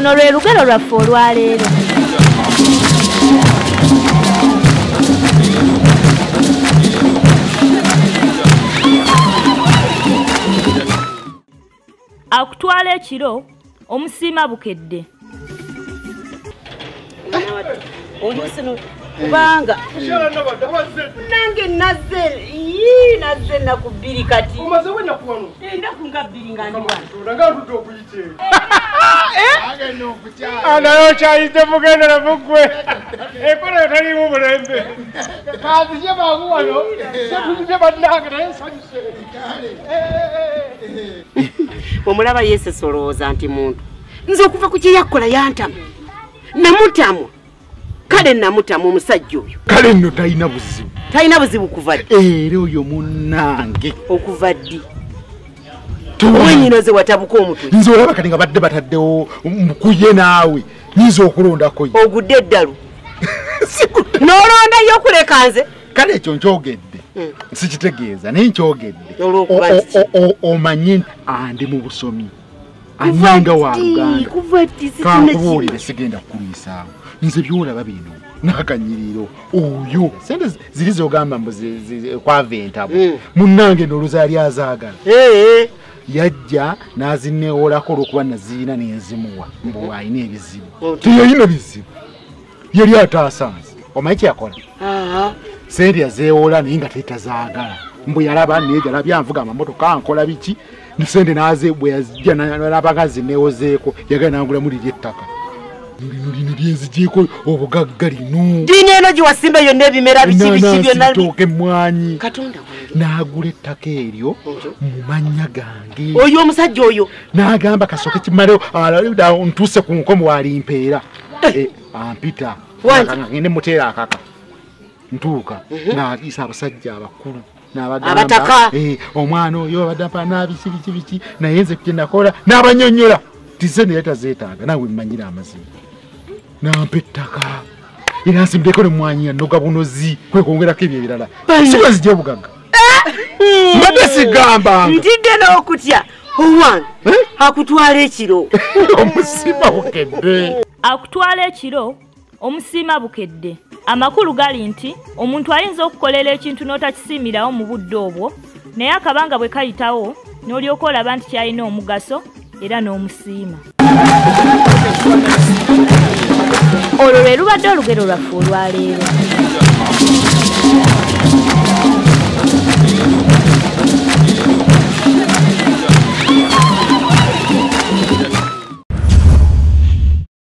luno lwe lugero lwaffe olwaleero. Akutwala ekiro omusiima bukedde. Kubanga nange nazze naku bbiri kati ennaku nga bbiri nga ndi nayo kyayite mugendera muggwe ekola etalimu mulembe kazije bangu wano setulije bannange naye nsanyuse. omulaba yese solowooza nti muntu nze okuva ku kyeyakola yantama namutamwa kale namutamu omusajja oyo kale nno talina buzibu kuva ddi era oyo munnange okuva ddi wenyinoze watabuka omutwe nze olaba kati nga badde bataddewo kuye naawe nyinza okulondako ye ogudde eddalu n'olondayo okuleka nze kale ekyo nkyogedde sikitegeeza naye nkyogedde omanye andi mu busomi anyanga wa Luganda kankubuulire sigenda kukulwisaawo nze byolaba bino nakanyiriro oyo sente ziri zogamba mbu kwava entabo munnange n'oluzaali azaagala yajja n'azineewolako olw'okuba naziina n'enzimuwa mbu alina ebizibu teyalina bizibu yali ataasanze omanyi kyeyakola sente yazeewola naye nga tetazaagala mbu yalaba neegalabye anvuga amamotoka ankola biki sente naze bwe yazijja n'abaga zineewozeeko yagala n'angulamu liri ettaka lino lyenzigyeko obugagga lino dini eno gye wasimba yonna ebimera biki byonna bitooke emmwanyi katonda n'agula ettaka eryo mu mannya gange oyo omusajja oyo n'agamba kasooke kimalewo ntuuse ku nkomo walimpeera ampita ngende muteera akaka ntuuka n'aliisa abasajja abakulu n'abagamba omwana oyo abadde n'abiki biki naye nze kye nakola n'abanyonnyola tize naye tazeetaaga naawe mmanyira amazima nampa ettaka era nsimbeko nemwanyi yanoga bunozi kwekwongerako ebyo ebirala siba zijja obugagga mbadde sigambanga ntidde n'okutya owange akutwala ekiro omusiima bukedde Akutwala ekiro omusiima bukedde. Amakulu gali nti omuntu ayinza okukolera ekintu n'otakisiimirawo mu budde obwo naye akabanga bwe kayitawo n'olyoka olaba nti kyalina omugaso era n'omusiima. Olwo lwe lubadde olugero lwaffe olwaleero.